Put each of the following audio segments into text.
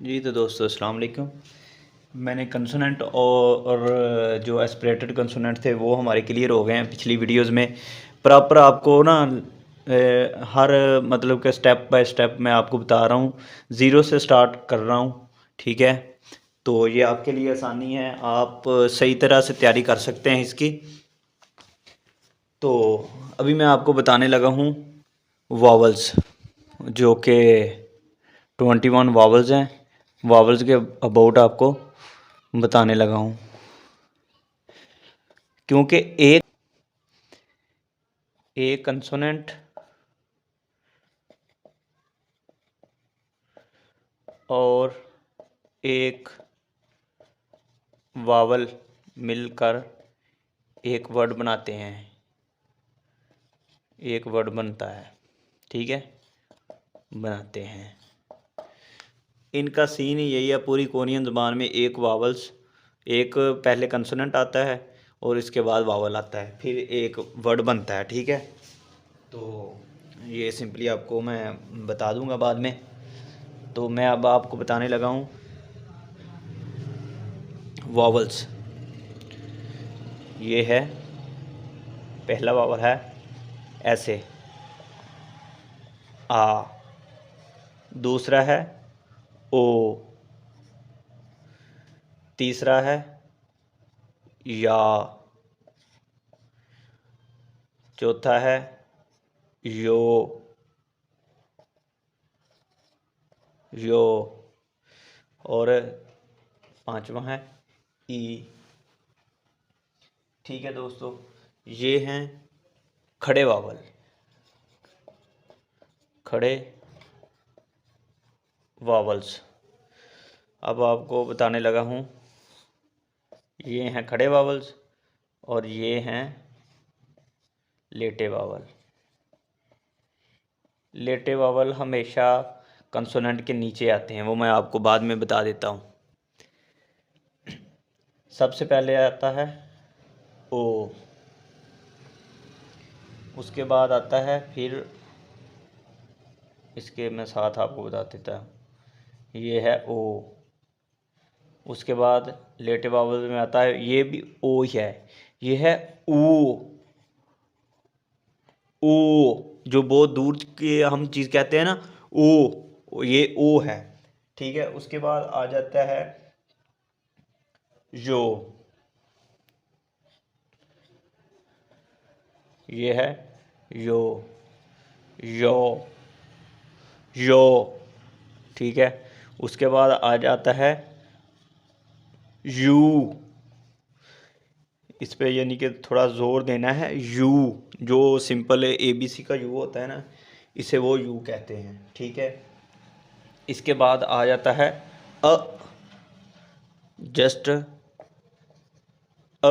जी तो दोस्तों अस्सलाम वालेकुम। मैंने कंसोनेंट और जो एस्पिरेटेड कंसोनेंट थे वो हमारे क्लियर हो गए हैं पिछली वीडियोस में। प्रॉपर आपको ना हर मतलब के स्टेप बाय स्टेप मैं आपको बता रहा हूँ, ज़ीरो से स्टार्ट कर रहा हूँ। ठीक है, तो ये आपके लिए आसानी है, आप सही तरह से तैयारी कर सकते हैं इसकी। तो अभी मैं आपको बताने लगा हूँ वावल्स, जो कि 21 वावल्स हैं। वावल्स के अबाउट आपको बताने लगा हूँ, क्योंकि एक कंसोनेंट और एक वावल मिलकर एक वर्ड बनाते हैं, एक वर्ड बनता है। ठीक है, बनाते हैं। इनका सीन ही यही है पूरी कोरियन ज़बान में। एक वावल्स, एक पहले कंसोनेंट आता है और इसके बाद वावल आता है, फिर एक वर्ड बनता है। ठीक है, तो ये सिंपली आपको मैं बता दूंगा बाद में। तो मैं अब आपको बताने लगा हूँ वावल्स। ये है, पहला वावल है ऐसे आ, दूसरा है ओ, तीसरा है या, चौथा है यो, यो, और पांचवा है ई। ठीक है दोस्तों, ये हैं खड़े वावल, खड़े वावल्स। अब आपको बताने लगा हूँ, ये हैं खड़े वावल्स और ये हैं लेटे वावल। लेटे वावल हमेशा कंसोनेंट के नीचे आते हैं, वो मैं आपको बाद में बता देता हूँ। सबसे पहले आता है ओ, उसके बाद आता है, फिर इसके मैं साथ आपको बता देता हूँ, ये है ओ। उसके बाद लेटे वावल में आता है, ये भी ओ ही है, ये है ऊ। ओ जो बहुत दूर के हम चीज़ कहते हैं ना, ओ, ये ओ है। ठीक है, उसके बाद आ जाता है यो, ये है यो, यो, यो। ठीक है, उसके बाद आ जाता है यू। इस पे यानी कि थोड़ा ज़ोर देना है, यू। जो सिंपल ए बी सी का यू होता है ना, इसे वो यू कहते हैं। ठीक है, इसके बाद आ जाता है अ, जस्ट अ,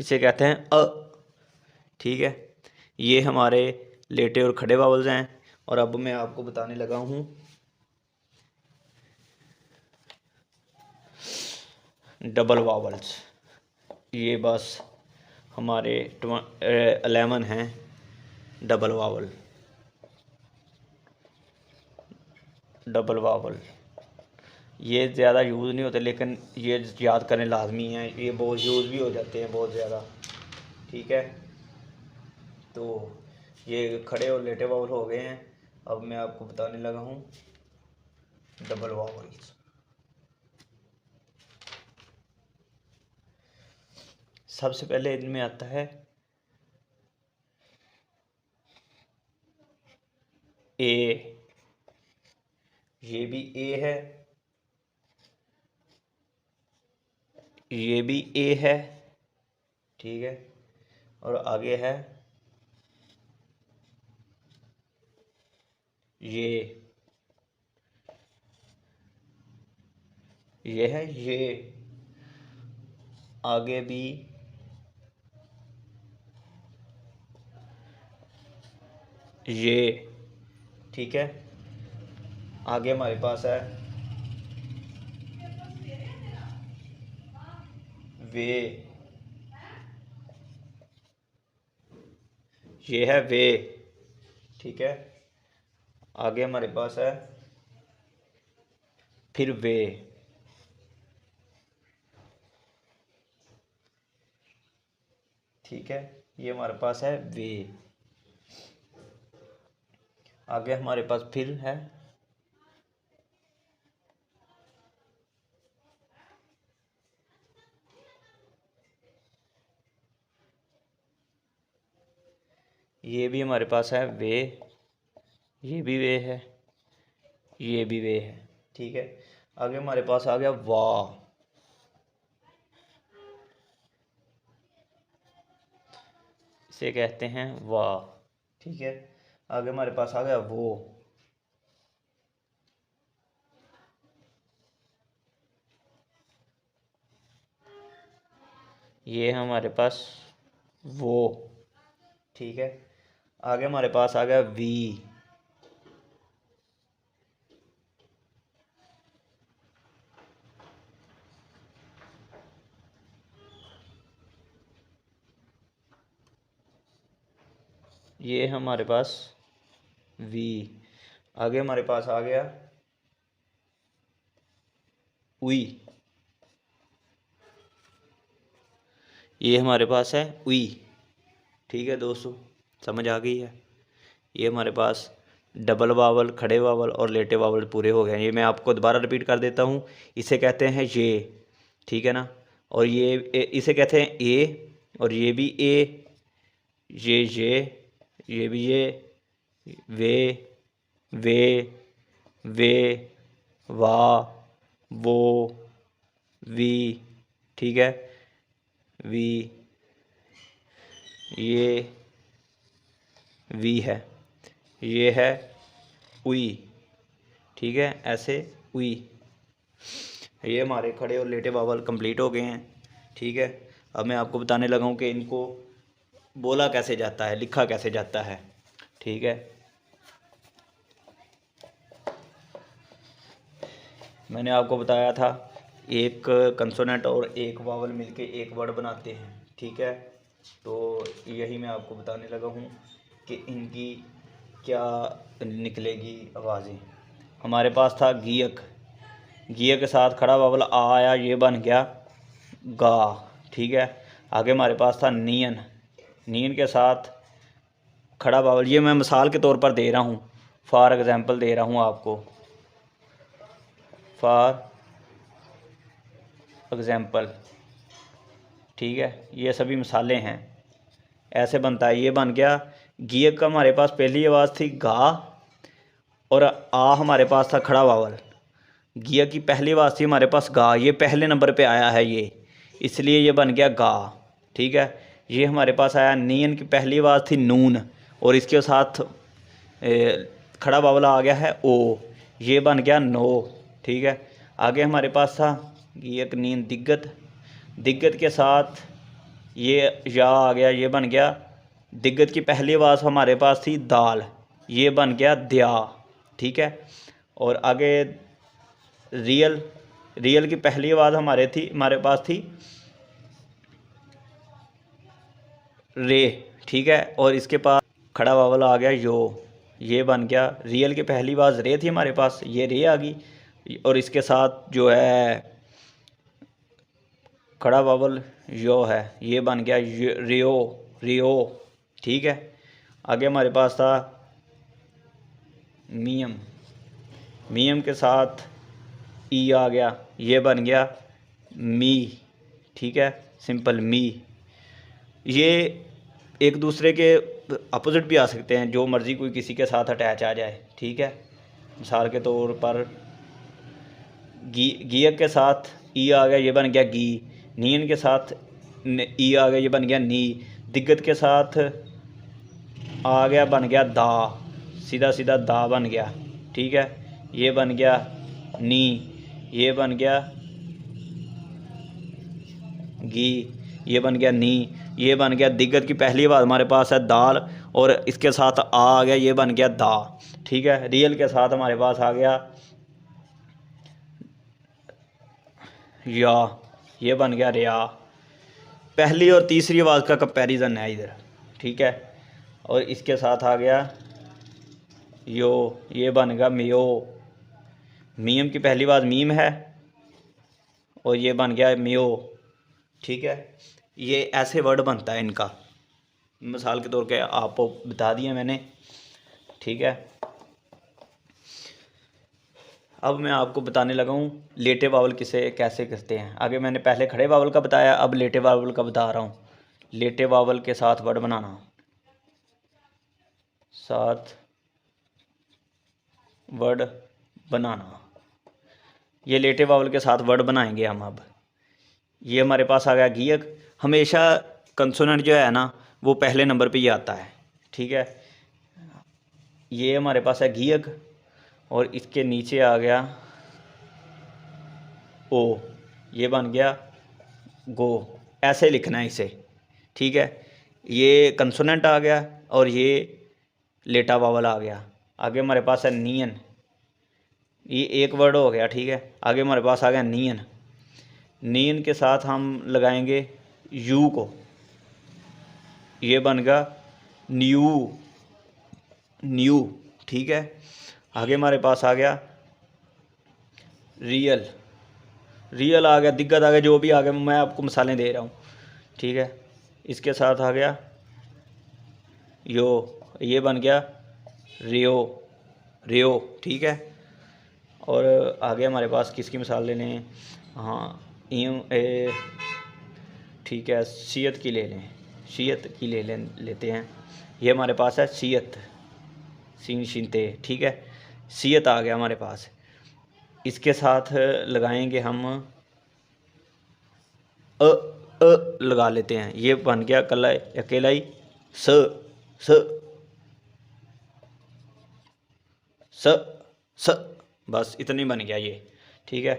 इसे कहते हैं अ। ठीक है, ये हमारे लेटे और खड़े वावल्स हैं। और अब मैं आपको बताने लगा हूँ डबल वावल्स। ये बस हमारे 11 हैं डबल वावल। डबल वावल ये ज़्यादा यूज़ नहीं होते, लेकिन ये याद करने लाजमी है, ये बहुत यूज़ भी हो जाते हैं बहुत ज़्यादा। ठीक है, तो ये खड़े और लेटे वावल हो गए हैं। अब मैं आपको बताने लगा हूँ डबल वावल्स। सबसे पहले इनमें आता है ए, ये भी ए है, ये भी ए है। ठीक है, और आगे है ये है ये, आगे भी ये। ठीक है, आगे हमारे पास है वे, ये है वे। ठीक है, आगे हमारे पास है फिर वे, ठीक है, ये हमारे पास है वे। आगे हमारे पास फिर है ये भी हमारे पास है वे, ये भी वे है, ये भी वे है, ठीक है। आगे हमारे पास आ गया वाह, इसे कहते हैं वाह, ठीक है। आगे हमारे पास आ गया वो, ये है हमारे पास वो, ठीक है। आगे हमारे पास आ गया वी, ये हमारे पास वी। आगे हमारे पास आ गया उई, ये हमारे पास है उई, ठीक है दोस्तों, समझ आ गई है। ये हमारे पास डबल वावल, खड़े वावल और लेटे वावल पूरे हो गए। ये मैं आपको दोबारा रिपीट कर देता हूँ। इसे कहते हैं ये, ठीक है ना, और इसे कहते हैं ए, और ये भी ए, ये भी ये, वे, वे, वाह, वो, वी, ठीक है, वी, ये वी है, ये है उई, ठीक है, ऐसे उई। ये हमारे खड़े और लेटे वावल कंप्लीट हो गए हैं, ठीक है। अब मैं आपको बताने लगा हूँ कि इनको बोला कैसे जाता है, लिखा कैसे जाता है, ठीक है। मैंने आपको बताया था एक कंसोनेंट और एक वावल मिलके एक वर्ड बनाते हैं, ठीक है। तो यही मैं आपको बताने लगा हूँ कि इनकी क्या निकलेगी आवाज़ें। हमारे पास था गियक, गियक के साथ खड़ा वावल आ आया, ये बन गया गा, ठीक है। आगे हमारे पास था नियन, नियन के साथ खड़ा वावल, ये मैं मिसाल के तौर पर दे रहा हूँ, फॉर एग्ज़ाम्पल दे रहा हूँ आपको, फॉर एग्ज़ाम्पल, ठीक है। ये सभी मिसालें हैं, ऐसे बनता है। ये बन गया गियक का, हमारे पास पहली आवाज़ थी गा, और आ हमारे पास था खड़ा वावल। गिया की पहली आवाज़ थी हमारे पास गा, ये पहले नंबर पे आया है ये, इसलिए ये बन गया गा, ठीक है। ये हमारे पास आया नियन की पहली आवाज़ थी नून, और इसके साथ खड़ा बावला आ गया है ओ, ये बन गया नो, ठीक है। आगे हमारे पास था गियक नीन दिग्गत, दिग्गत के साथ ये या आ गया, ये बन गया दिग्गत की पहली आवाज़ हमारे पास थी दाल, ये बन गया दया, ठीक है। और आगे रियल, रियल की पहली आवाज़ हमारे पास थी रे, ठीक है। और इसके पास खड़ा वावल आ गया यो, ये बन गया रियल की पहली आवाज़ रे थी हमारे पास, ये रे आ गई, और इसके साथ जो है खड़ा वावल यो है, ये बन गया रियो, रियो, ठीक है। आगे हमारे पास था मियम, मियम के साथ ई आ गया, ये बन गया मी, ठीक है, सिंपल मी। ये एक दूसरे के अपोजिट भी आ सकते हैं, जो मर्ज़ी कोई किसी के साथ अटैच आ जाए, ठीक है। मिसाल के तौर पर गियक के साथ ई आ गया, ये बन गया गी, नीयन के साथ ई आ गया, ये बन गया नी, दिग्गत के साथ आ गया, बन गया दा, सीधा सीधा दा बन गया, ठीक है। ये बन गया नी, ये बन गया गी, ये बन गया नी, ये बन गया दिग्गत की पहली आवाज़ हमारे पास है दाल, और इसके साथ आ गया, ये बन गया दा, ठीक है। रियल के साथ हमारे पास आ गया या, ये बन गया रिया। पहली और तीसरी आवाज़ का कंपैरिजन है इधर, ठीक है। और इसके साथ आ गया यो, ये बन गया मियो, मीम की पहली बात मीम है और ये बन गया म्यो। ठीक है, ये ऐसे वर्ड बनता है इनका, मिसाल के तौर पे आपको बता दिया मैंने। ठीक है, अब मैं आपको बताने लगा हूँ लेटे वावल किसे कैसे करते हैं। आगे मैंने पहले खड़े वावल का बताया, अब लेटे वावल का बता रहा हूँ। लेटे वावल के साथ वर्ड बनाना, साथ वर्ड बनाना, ये लेटे वावल के साथ वर्ड बनाएंगे हम। अब ये हमारे पास आ गया गीयक। हमेशा कंसोनेंट जो है ना वो पहले नंबर पे ही आता है। ठीक है, ये हमारे पास है गीयक और इसके नीचे आ गया ओ, ये बन गया गो। ऐसे लिखना है इसे। ठीक है, ये कंसोनेंट आ गया और ये लेटा वावल आ गया। आगे हमारे पास है नियन, ये एक वर्ड हो गया। ठीक है, आगे हमारे पास आ गया नियन। नियन के साथ हम लगाएंगे यू को, ये बन गया न्यू, न्यू। ठीक है, आगे हमारे पास आ गया रियल, रियल आ गया, दिक्कत आ गया, जो भी आ गया, मैं आपको मिसालें दे रहा हूँ। ठीक है, इसके साथ आ गया यो, ये बन गया रियो, रियो। ठीक है, और आगे हमारे पास किसकी मिसाल लेने हैं? हाँ, यूँ ठीक है, सियत की ले लें, शियत की लेते हैं। ये हमारे पास है सियत, सीन शिनते। ठीक है, सियत आ गया हमारे पास। इसके साथ लगाएंगे हम अ, लगा लेते हैं, ये बन गया कला अकेला ही स, स, स, स। बस इतनी बन गया ये। ठीक है।